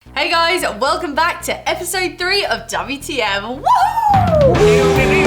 Hey guys, welcome back to episode 3 of WTF. Woohoo!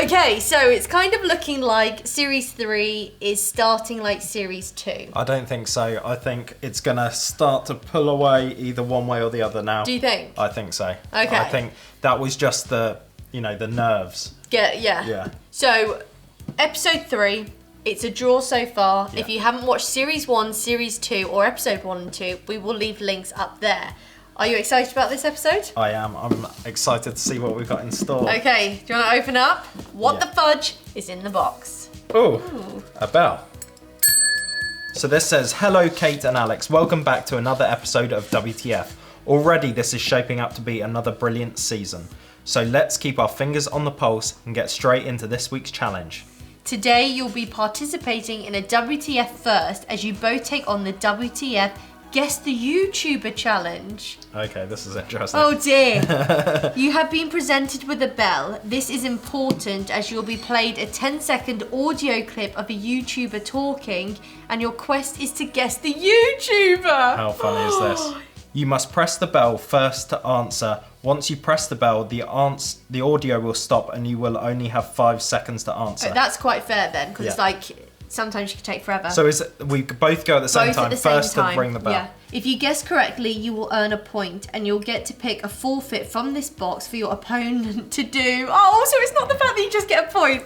Okay, so it's kind of looking like Series 3 is starting like Series 2. I don't think so. I think it's going to start to pull away either one way or the other now. Do you think? I think so. Okay. I think that was just the nerves. Yeah. So, episode 3, it's a draw so far. Yeah. If you haven't watched Series 1, Series 2, or Episode 1 and 2, we will leave links up there. Are you excited about this episode? I am. I'm excited to see what we've got in store. Okay, do you want to open up? What Yeah. the fudge is in the box? Ooh, a bell. So this says, "Hello Kate and Alex, welcome back to another episode of WTF. Already this is shaping up to be another brilliant season. So let's keep our fingers on the pulse and get straight into this week's challenge. Today you'll be participating in a WTF first as you both take on the WTF Guess the YouTuber challenge. Okay, this is interesting. Oh dear. You have been presented with a bell. This is important as you'll be played a 10-second audio clip of a YouTuber talking and your quest is to guess the YouTuber. How funny is this? You must press the bell first to answer. Once you press the bell, the audio will stop and you will only have 5 seconds to answer. That's quite fair then, because it's Yeah. like sometimes you can take forever. So we both go at the same Both time, at the same first time. to ring the bell. Yeah. If you guess correctly, you will earn a point and you'll get to pick a forfeit from this box for your opponent to do. Oh, so it's not the fact that you just get a point.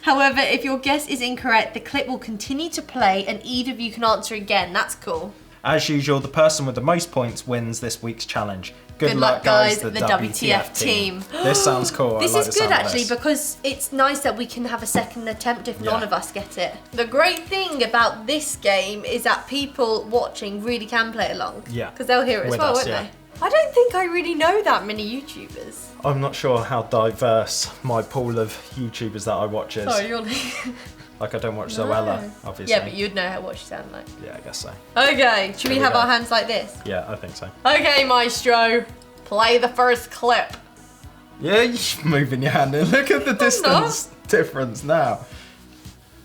However, if your guess is incorrect, the clip will continue to play and either of you can answer again. That's cool. As usual, the person with the most points wins this week's challenge. Good luck, guys, the WTF team. This sounds cool. This I like is the good sound of actually this. because it's nice that we can have a second attempt if none Yeah. of us get it. The great thing about this game is that people watching really can play along. Yeah. Because they'll hear it as With well, us, won't yeah. they? I don't think I really know that many YouTubers. I'm not sure how diverse my pool of YouTubers that I watch is. Sorry, you're Like I don't watch Zoella, obviously. Yeah, but you'd know what she sounded like. Yeah, I guess so. Okay, should we we have go. our hands like this? Yeah, I think so. Okay, Maestro, play the first clip. Yeah, you're moving your hand in. Look at the distance difference now.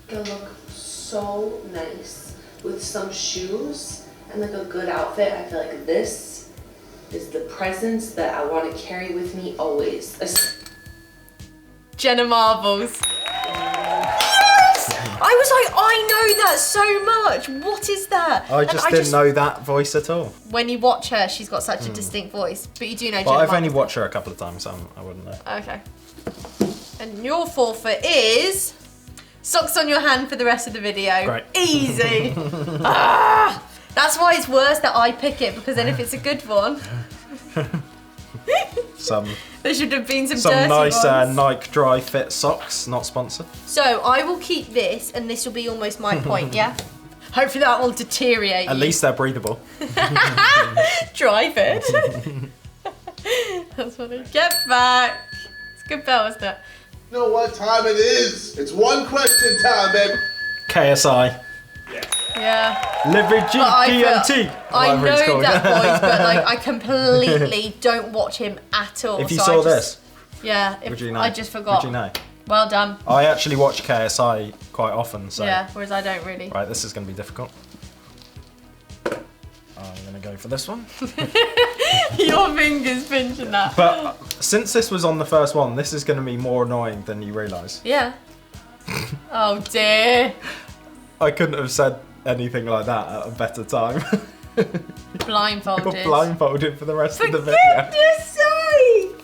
Gonna look so nice with some shoes and like a good outfit. I feel like this is the presence that I want to carry with me always. Jenna Marbles. I was like, I know that so much. What is that? I And just didn't know that voice at all. When you watch her, she's got such a distinct voice. But you do know But Jenna I've only Marbles. watched her a couple of times, so I wouldn't know. Okay. And your forfeit is socks on your hand for the rest of the video. Great. Easy. That's why it's worse that I pick it, because then if it's a good one, there should have been some dirty nice ones. Nike Dry Fit socks, not sponsored. So I will keep this, and this will be almost my point, yeah? Hopefully that will deteriorate At you. least they're breathable. Drive it. That's funny. Get back. It's a good bell, isn't it? You know what time it is? It's one question time, baby. KSI. Yeah. Liver G But I GMT. I whatever it's know called. that voice, but like I completely don't watch him at all. If you so saw I just, yeah, if would you know? I just forgot. Would you know? Well done. I actually watch KSI quite often, so. Yeah, whereas I don't really. Right, this is going to be difficult. I'm going to go for this one. Your fingers pinching that. But since this was on the first one, this is going to be more annoying than you realise. Yeah. Oh dear. I couldn't have said anything like that at a better time. Blindfolded. You're blindfolded for the rest For of the video. goodness sake!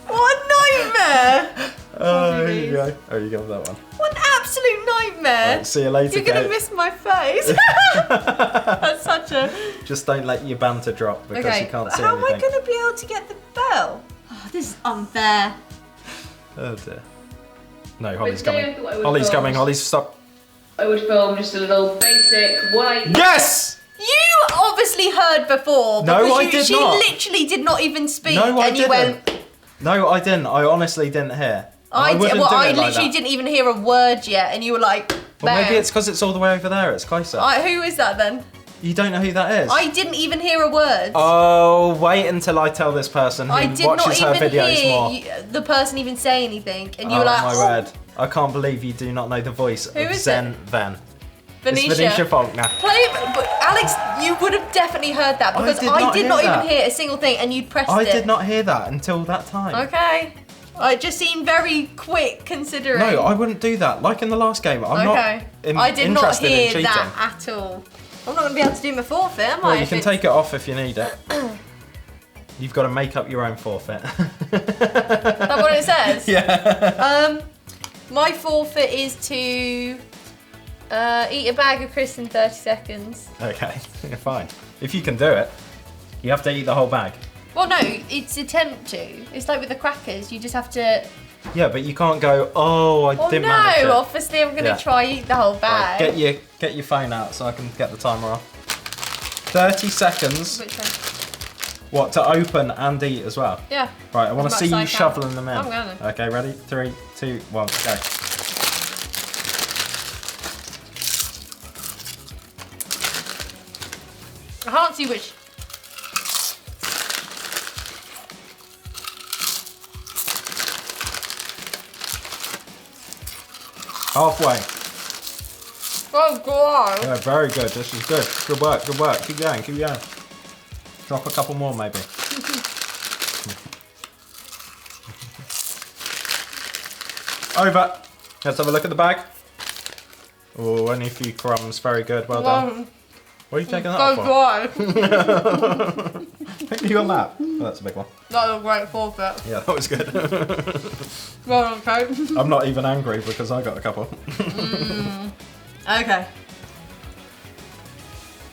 What a nightmare! Oh, there you go. Oh, you go with that one. What an absolute nightmare! Right, see you later, You're gonna Kate. miss my face. That's such a. Just don't let your banter drop because Okay, you can't but see how anything. am I gonna be able to get the bell? Oh, this is unfair. Oh dear. No, Holly's today I coming. thought I would Holly's go- coming. Holly's stop. I would film just a little basic one. Yes! You obviously heard before. No, because I did she not. literally did not even speak. No, I and you didn't. went. No, I didn't. I honestly didn't hear. I wouldn't did. Well, do I it like literally that. didn't even hear a word yet, and you were like. Well, maybe "Bam." it's because it's all the way over there. It's closer. Who is that then? You don't know who that is? I didn't even hear a word. Oh, wait until I tell this person who I did watches her not even videos hear more. the person even say anything, and you Oh were like, my "Oh." word. I can't believe you do not know the voice of is Zen it? Ven. Venetia. It's Venetia Faulkner. But Alex, you would have definitely heard that because I did not even hear a single thing and you'd pressed it. I did not hear that until that time. Okay. It just seemed very quick considering. No, I wouldn't do that. Like in the last game, I'm not I did not interested in hear cheating. that at all. I'm not going to be able to do my forfeit, am I? Well, you can take it off if you need it. You've got to make up your own forfeit. That's what it says? Yeah. My forfeit is to eat a bag of crisps in 30 seconds. Okay, fine. If you can do it, you have to eat the whole bag. Well, no, it's attempt to. It's like with the crackers, you just have to... Yeah, but you can't go, oh, I didn't manage it. No, obviously I'm going to try eat the whole bag. Right, get your phone out so I can get the timer off. 30 seconds. Which one? What, to open and eat as well? Yeah. Right, I want to see you shoveling them in. I'm going. Okay, ready? 3, 2, 1, go. I can't see which... Halfway. Oh, God. Yeah, very good. This is good. Good work, good work. Keep going, keep going. Drop a couple more, maybe. Over. Let's have a look at the bag. Oh, only a few crumbs. Very good. Well done. What are you taking that for? You got that? Oh, that's a big one. That was a great forfeit. Yeah, that was good. Well done, Coke. I'm not even angry because I got a couple. Okay.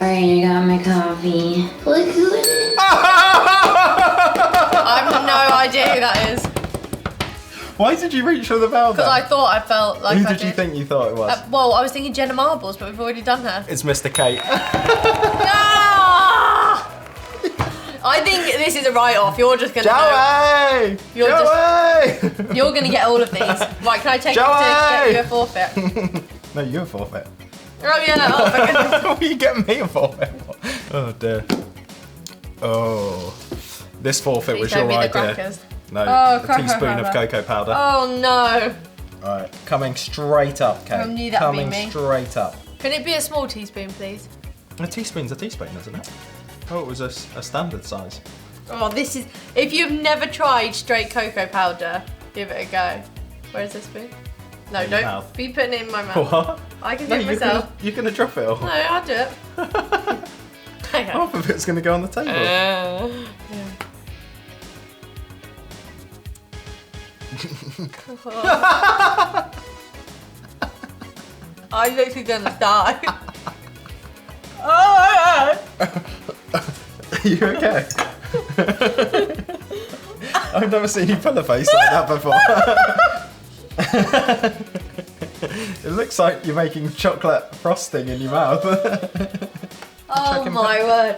Alright, I got my coffee. Look who it is. I have no idea who that is. Why did you reach for the bell then? Because I thought I felt like Who I did you think you thought it was? Well, I was thinking Jenna Marbles, but we've already done her. It's Mr. Kate. Ah! I think this is a write-off. You're just gonna Joey! You're gonna get all of these. Right, can I take it to get you a forfeit? No, you a forfeit. Oh yeah, What are you getting me a forfeit for? Oh dear. Oh. This forfeit was your idea. Crackers. No, Oh, a teaspoon of cocoa powder. Oh no. Alright, coming straight up, Kate. I knew that would be Coming me. straight up. Can it be a small teaspoon, please? A teaspoon's a teaspoon, isn't it? Oh, it was a standard size. Oh, this is... If you've never tried straight cocoa powder, give it a go. Where's the spoon? No, In your don't mouth. be putting it in my mouth. What? I can do it myself. You're gonna drop it all. No, I'll do it. Okay. Half of it's gonna go on the table. Yeah. I'm literally gonna die. Oh! Are you okay? I've never seen you pull a face like that before. It looks like you're making chocolate frosting in your mouth. Oh my word.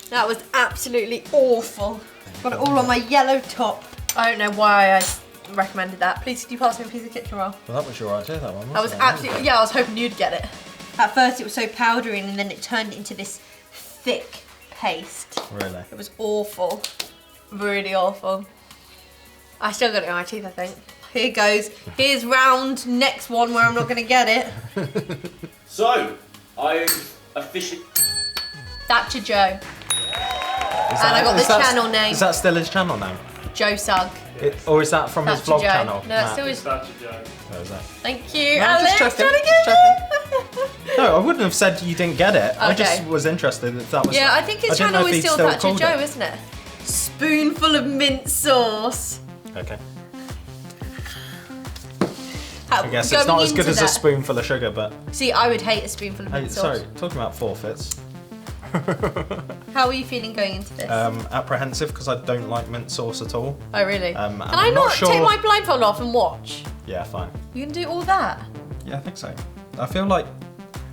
That was absolutely awful. Got it all on my yellow top. I don't know why I recommended that. Please, could you pass me a piece of kitchen roll? Well, that was your idea, that one. That was absolutely, yeah, I was hoping you'd get it. At first it was so powdery and then it turned into this thick paste. Really? It was awful. Really awful. I still got it in my teeth, I think. Here goes. Here's round next one where I'm not going to get it. So, I officially... Thatcher Joe. And I got the channel name. Is that still his channel name? Joe Sugg. Or is that from his Thatcher vlog Joe. channel? No, that's still his... Thatcher Joe. Oh, is that? Thank you, No, I'm Alex. just checking, Trying to just get it. No, I wouldn't have said you didn't get it. I Okay. just was interested if that was... Yeah, I think his didn't know channel if is he'd still Thatcher called Joe, it. isn't it? Spoonful of mint sauce. Okay. I guess it's not as good as a spoonful of sugar, but... See, I would hate a spoonful of Hey, mint sauce. sorry, talking about forfeits. How are you feeling going into this? Apprehensive because I don't like mint sauce at all. Oh, really? I'm Can I not not sure- take my blindfold off and watch? Yeah, fine. You can do all that? Yeah, I think so. I feel like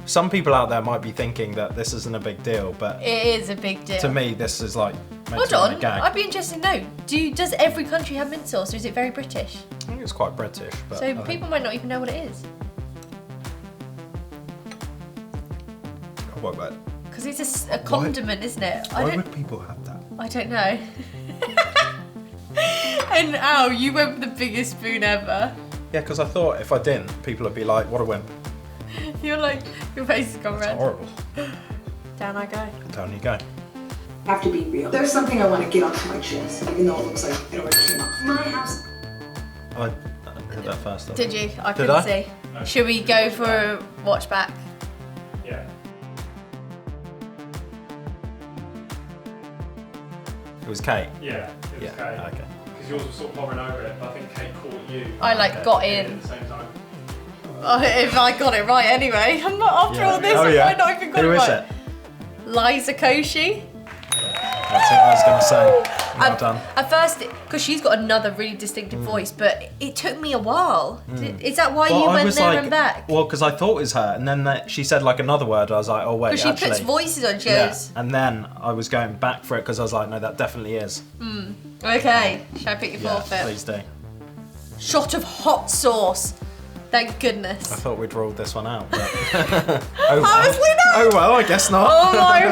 some people out there might be thinking that this isn't a big deal, but It is a big deal. to me, this is like meant Hold to be on, a gag. I'd be interested to know, does every country have mint sauce or is it very British? I think it's quite British, but So I think- people might not even know what it is. What about? Because it's a condiment, isn't it? Why would people have that? I don't know. And Al, you went with the biggest spoon ever. Yeah, because I thought if I didn't, people would be like, "What a wimp." You're like, your face has gone red. Horrible. Down I go. Down you go. Have to be real. There's something I want to get onto my chest, even though it looks like it already came off. My house. I did that first. Did you? I Did couldn't I? see. Should we go for a watch back? Yeah. It was Kate. Yeah, it was Kate. Okay. Because yours was sort of hovering over it, but I think Kate caught you. I like got At in. the same time. If I got it right anyway. I'm not after all this. Oh, I yeah. might not even got Who it is right. it? Liza Koshy. That's what I was going to say. Well done. At first, because she's got another really distinctive voice, but it took me a while. Is that why you I went was there like, and back? well, because I thought it was her, and then she said like another word. I was like, oh wait, Because she actually. puts voices on Yeah. shows. And then I was going back for it because I was like, no, that definitely is. Okay, shall I pick your Yeah, forfeit? please do. Shot of hot sauce. Thank I goodness. thought we'd ruled this one out. But Obviously not. Oh well, I guess not. Oh my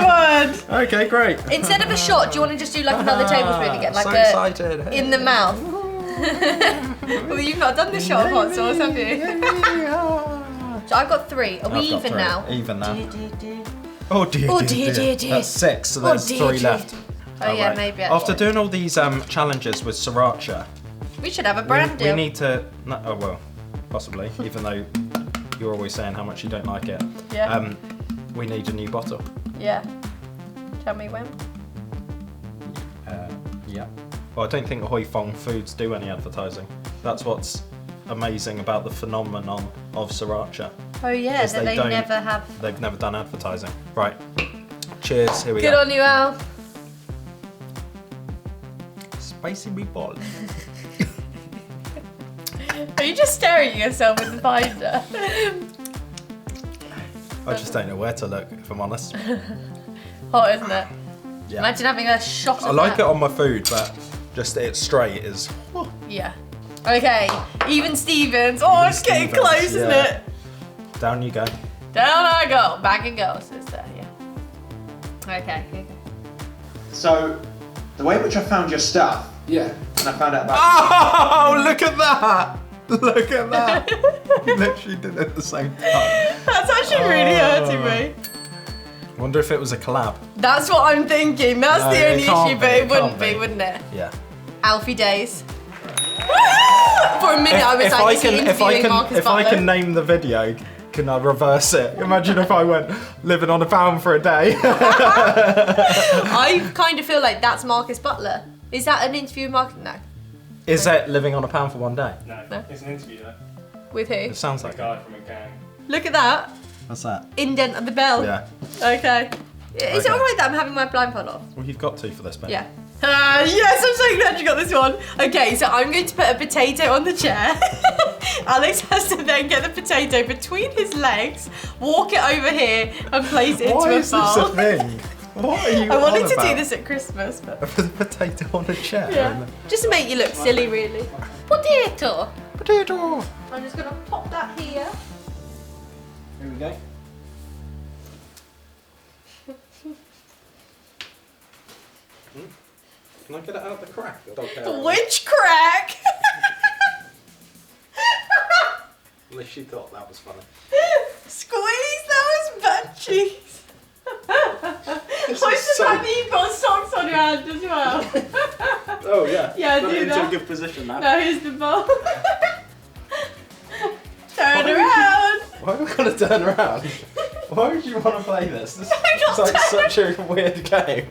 word. Okay, great. Instead of a shot, do you want to just do like another tablespoon again? Like so a excited. in the mouth. Well, you've not done the shot of hot sauce, have you? So I've got 3. Are we I've got even 3. now? Even now. Oh dear, Oh, dear, dear, dear. That's 6, so Oh, there's dear, 3 dear. left. Oh yeah, Alright. maybe. After doing all these challenges with sriracha, We should have a brand we deal. need to. No, oh well, possibly. Even though you're always saying how much you don't like it. Yeah. We need a new bottle. Yeah. Tell me when. Yeah. Well, I don't think Hoi Fong Foods do any advertising. That's what's amazing about the phenomenon of sriracha. Oh yeah, Is that they don't- never have. They've never done advertising. Right. Cheers. Here we Good go. on you, Al. Spicy meatball. Are you just staring at yourself in the binder? I just don't know where to look, if I'm honest. Hot, isn't it? Yeah. Imagine having a shot of I like that. it on my food, but just it straight is. Yeah. Okay, even Stevens. Oh, it's getting Stevens, close, isn't yeah. it? Down you go. Down I go. Back it goes, sister. Yeah. Okay. So, the way in which I found your stuff, Yeah. and I found out about Oh, look at that! Look at that! You literally did it at the same time. That's actually really hurting me. Wonder if it was a collab. That's what I'm thinking. That's No, the it only can't issue, be, but it it wouldn't can't be, be. wouldn't it? Yeah. Alfie Days. For a minute, I was like, is he interviewing Marcus if I Butler? can name the video, can I reverse it? Imagine if I went living on £1 for a day. I kind of feel like that's Marcus Butler. Is that an interview with Marcus? No. Is it living on £1 for one day? No, No. it's an interview though. With who? It sounds A like it. guy from a gang. Look at that. What's that? Indent of the bell. Yeah. Okay. Is it Okay. alright that I'm having my blindfold off? Well, you've got to for this, mate. Yeah. Yes, I'm so glad you got this one. Okay, so I'm going to put a potato on the chair. Alex has to then get the potato between his legs, walk it over here, and place it Why into is a bowl. this a thing? What are you I wanted on to do about? this at Christmas, but With a potato on a chair. yeah, just to make you look silly, really. Potato. Potato. I'm just gonna pop that here. Here we go. Can I get it out the crack? Which crack? At least she thought that was funny. Squeeze those butt cheeks. What's the so- fact that you've got socks on your hand as well? Oh yeah. Yeah, Got do it into a that. good position now. No, here's the bowl. Turn around. Why are we gonna turn around? Why would you want to play this? This not is like turning such a weird game.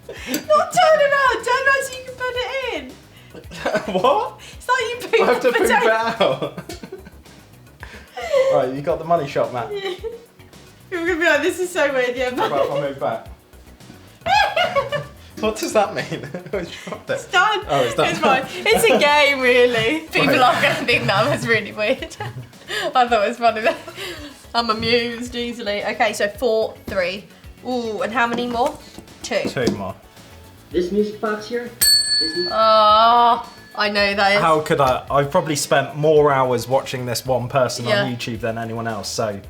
Not turn around. Turn around so you can put it in. What? It's like you I poop have to the poop it potato. out. Right, you got the money shot, Matt. You're gonna be like, this is so weird, yeah. How about if I move back? What does that mean? It's dropped it. It's done. Oh, it's done. It's fine. It's a game, really. People Right. are going to think that was really weird. I thought it was funny. I'm amused easily. Okay, so 4, 3. Ooh, and how many more? 2. 2 more. This music box here is Oh, I know that is. How could I? I've probably spent more hours watching this one person Yeah. on YouTube than anyone else, so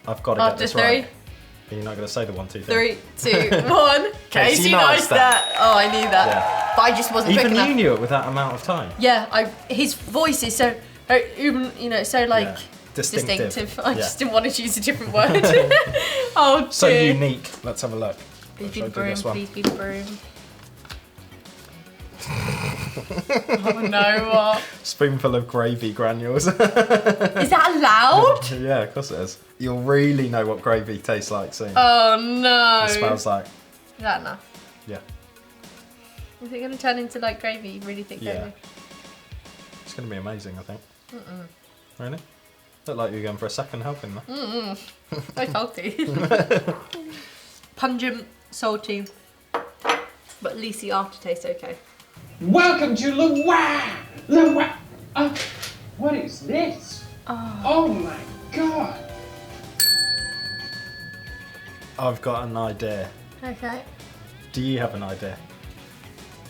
I've got to get After this 3, right. Are you not going to say the 1, 2, 3? 3, 2, 1. Casey Neistat. Neistat. Oh, I knew that. Yeah. But I just wasn't quick Even enough. you knew it with that amount of time. Yeah, his voice is so, even, so like, Distinctive. I just didn't want to use a different word. Oh, dear. So unique. Let's have a look. Please be Shall I the do broom, this one? please be the broom. Oh no, what? Spoonful of gravy granules. Is that allowed? Yeah, of course it is. You'll really know what gravy tastes like soon. Oh no. It smells like. Is that enough? Yeah. Is it going to turn into like gravy, really thick gravy? It's going to be amazing, I think. Really? Look like you're going for a second helping there. So salty. Pungent, salty, but at least the aftertaste okay. Welcome to what is this? Oh my god. I've got an idea. Okay. Do you have an idea?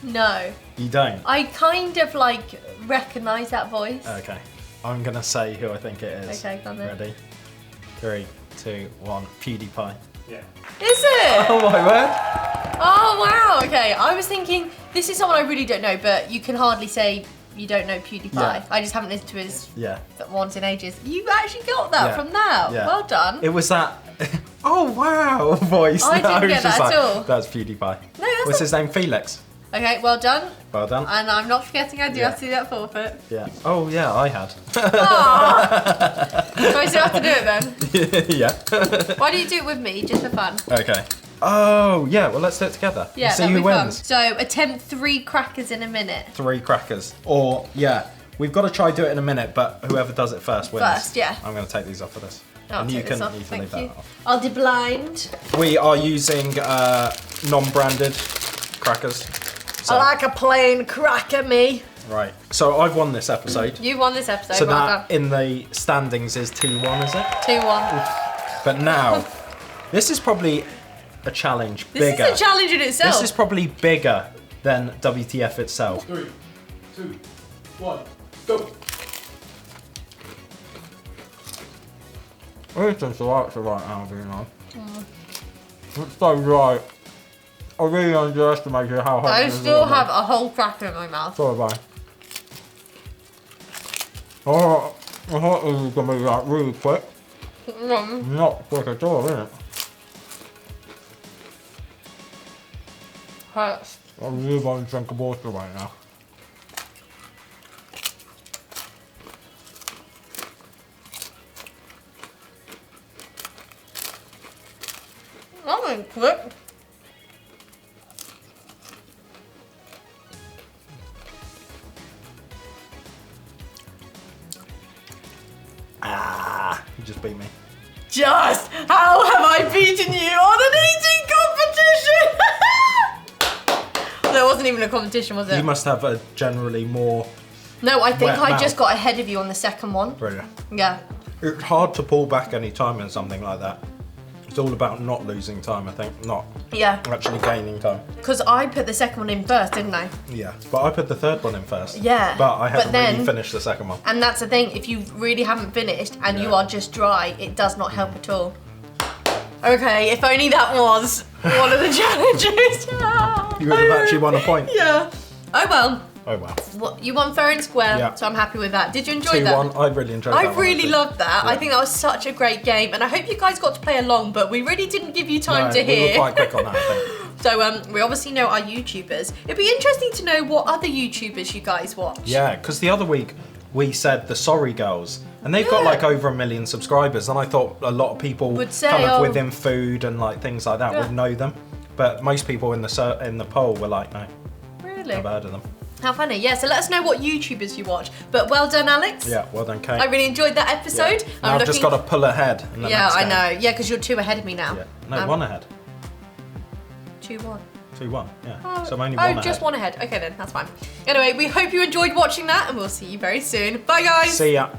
No. You don't? I kind of like recognise that voice. Okay. I'm going to say who I think it is. Okay, go on then. Ready? 3, 2, 1. PewDiePie. Yeah. Is it? Oh my word. Oh wow, okay. I was thinking, this is someone I really don't know, but you can hardly say you don't know PewDiePie. Yeah. I just haven't listened to his Yeah. ones in ages. You actually got that Yeah. from that. Yeah. Well done. It was that, oh wow voice. I didn't was get just that at all. That's PewDiePie. No, that's What's his name? Felix. Okay, well done. Well done. And I'm not forgetting I do Yeah. have to do that forfeit. Yeah. Oh yeah, I had. Aww. So I still have to do it then? Yeah. Why do you do it with me, just for fun? Okay. Oh yeah, well let's do it together. Yeah, See that'll who be fun. wins. So attempt 3 crackers in a minute. 3 crackers. Or yeah, we've got to try do it in a minute, but whoever does it first wins. First, yeah. I'm going to take these off of this. I'll and you take this can off, you can thank leave that you. off. I'll do blind. We are using non-branded crackers. So, I like a plain cracker, me. right. So I've won this episode. You won this episode, So well that in the standings is 2-1, is it? done. 2-1. But now, this is probably a challenge This bigger. is a challenge in itself. This is probably bigger than WTF itself. 3, 2, 1, go. It's just right now, you know. It's so right. I really underestimated how hard I it is. still have a whole cracker in my mouth. So have I. Oh, I thought it was going to be like really quick. Not quick at all, isn't it? Hurts. I really want to drink a water right now. That went quick. You just beat me. Just how have I beaten you on an eating competition? There wasn't even a competition, was it? You must have a generally more... No, I think wet I mouth. just got ahead of you on the second one. Brilliant. Yeah. It's hard to pull back any time in something like that. It's all about not losing time, I think, not Yeah. actually gaining time. Because I put the second one in first, didn't I? Yeah, but I put the third one in first. Yeah, But I haven't but then- really finished the second one. And that's the thing, if you really haven't finished and you Yeah. are just dry, it does not help at all. Okay, if only that was one of the challenges. You would have actually won a point. Yeah. Oh well. Oh well. Well, you won fair and square, Yeah. so I'm happy with that. Did you enjoy that? 2-1, I really enjoyed that I one, really actually. loved that. I Yeah. think that was such a great game, and I hope you guys got to play along, but we really didn't give you time No, to we hear. were quite quick on that, I think. So we obviously know our YouTubers. It'd be interesting to know what other YouTubers you guys watch. Yeah, because the other week we said the Sorry Girls, and they've got like over 1 million subscribers, and I thought a lot of people Would say, kind of oh- within food and like things like that Yeah. would know them, but most people in the poll were like, no, Really? never heard of them. How funny. Yeah, so let us know what YouTubers you watch. But well done, Alex. Yeah, well done, Kate. I really enjoyed that episode. Yeah. Now I've just got to pull ahead. In the Yeah, next I game. know. Yeah, because you're 2 ahead of me now. Yeah. No, 1 ahead. 2-1. 2-1, yeah. Oh, So I'm only 1 ahead. just 1 ahead. Okay then, that's fine. Anyway, we hope you enjoyed watching that, and we'll see you very soon. Bye, guys. See ya.